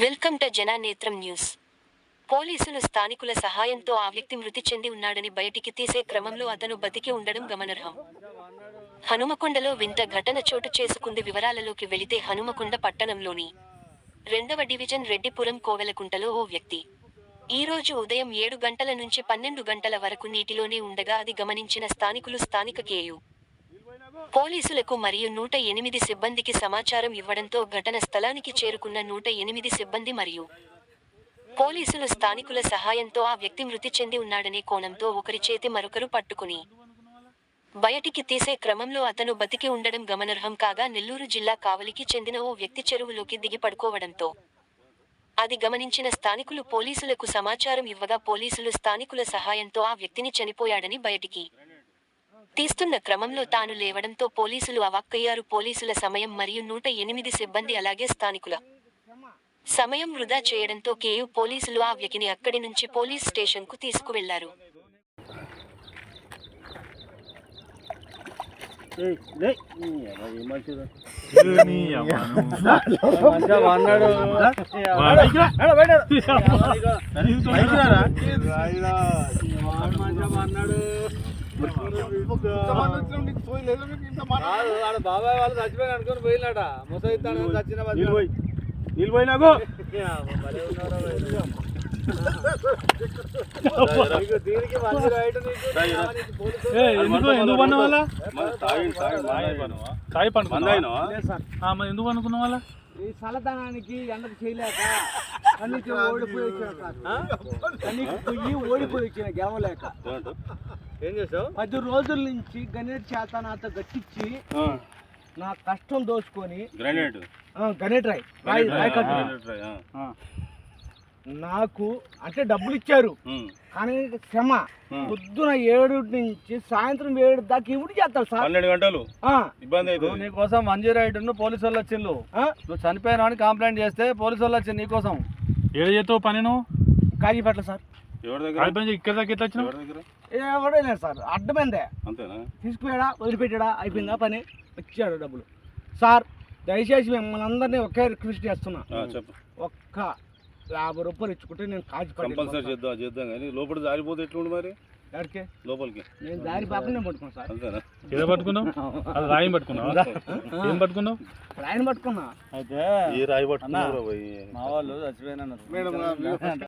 Welcome to జననేత్రం news. పోలీసులు స్థానికుల సహాయంతో ఆ వ్యక్తి మృతి చెంది ఉన్నాడని బయటికి తీసే క్రమంలో అతను బతికి ఉండడం గమనార్హం. హనుమకొండలో వింత ఘటన చోటు చేసుకుంది. వివరాలలోకి వెళితే హనుమకొండ పట్టణంలోని 2వ డివిజన్ రెడ్డిపురం కోవెలకుంటలో ఓ వ్యక్తి ఈ రోజు ఉదయం 7 గంటల నుంచి 12 గంటల వరకు నీటిలోనే ఉండగా అది గమనించిన స్థానికులు స్థానిక కేయు పోలీసులకు మరియు 108 సిబ్బందికి సమాచారం ఇవ్వడంతో ఘటన స్థలానికి చేరుకున్న 108 సిబ్బంది మరియు పోలీసులు స్థానికుల సహాయంతో ఆ వ్యక్తి మృతి చెంది ఉన్నాడనే కోణంతో ఒకరి చేతి మరొకరు పట్టుకుని బయటికి తీసే క్రమంలో అతను బతికి ఉండడం గమనార్హం కాగా, నెల్లూరు జిల్లా కావలికి చెందిన ఓ వ్యక్తి చెరువులోకి దిగి పడుకోవడంతో అది గమనించిన స్థానికులు పోలీసులకు సమాచారం ఇవ్వగా పోలీసులు స్థానికుల సహాయంతో ఆ వ్యక్తిని చనిపోయాడని బయటికి తీస్తున్న క్రమంలో తాను లేవడంతో పోలీసులు అవాక్కయ్యారు. పోలీసుల సమయం మరియు 108 సిబ్బంది అలాగే స్థానికుల సమయం వృధా చేయడంతో కేయు పోలీసులు ఆ వ్యక్తిని అక్కడి నుంచి పోలీస్ స్టేషన్కు తీసుకువెళ్లారు. బాబాయ్ వాళ్ళు చచ్చిపోయి అనుకుని పోయినాట ముసైతాను చచ్చిన దీనికి ఎందుకు అనుకున్న వాళ్ళ ఈ చల్లదనానికి ఎండకు చేయలేక కన్నీకి ఓడిపోయి వచ్చిన గెలవలేక ఏం చేసావు? 10 రోజుల నుంచి గణేట్ చేత నాతో గట్టించి నా కష్టం దోచుకొని గణేట్ రాయ్ నాకు అంటే డబ్బులు ఇచ్చారు, కానీ శ్రమ పొద్దున 7 నుంచి సాయంత్రం 7 దాకా ఇవి చేస్తారు సార్. 12 గంటలు ఇబ్బంది అవుతుంది. నీకోసం 108 పోలీసు వాళ్ళు వచ్చిండు. నువ్వు చనిపోయినా అని కంప్లైంట్ చేస్తే పోలీసు వాళ్ళు వచ్చింది నీకోసం. ఏడు చేస్తావు పని నువ్వు? కాజీపేట సార్. ఇక్కడ దాకా ఎట్లా వచ్చినావు? ఎవడలేదు సార్, అడ్డమైందే. అంతేనా? తీసుకుపోయాడా, వదిలిపెట్టాడా, అయిపోయిందా పని, ఇచ్చాడు డబ్బులు. సార్ దయచేసి మిమ్మల్ని అందరినీ ఒకే రిక్వెస్ట్ చేస్తున్నా, ఒక్క 50 రూపాయలు ఇచ్చుకుంటే నేను కంపల్సరీ చేద్దాం కానీ లోపల జారిపోతే ఎట్లుండి మరి? ఎక్కడికి లోపలికి నేను దారి పాపనే పట్టుకున్నాను సార్. అంతేనా? ఏదో పట్టుకున్నావు? అది రాయి పట్టుకున్నావు? ఏం పట్టుకున్నావు? రాయిని పట్టుకున్నా. అయితే ఈ రాయి పట్టుకున్నావు మా వాళ్ళు చచ్చిపోయినా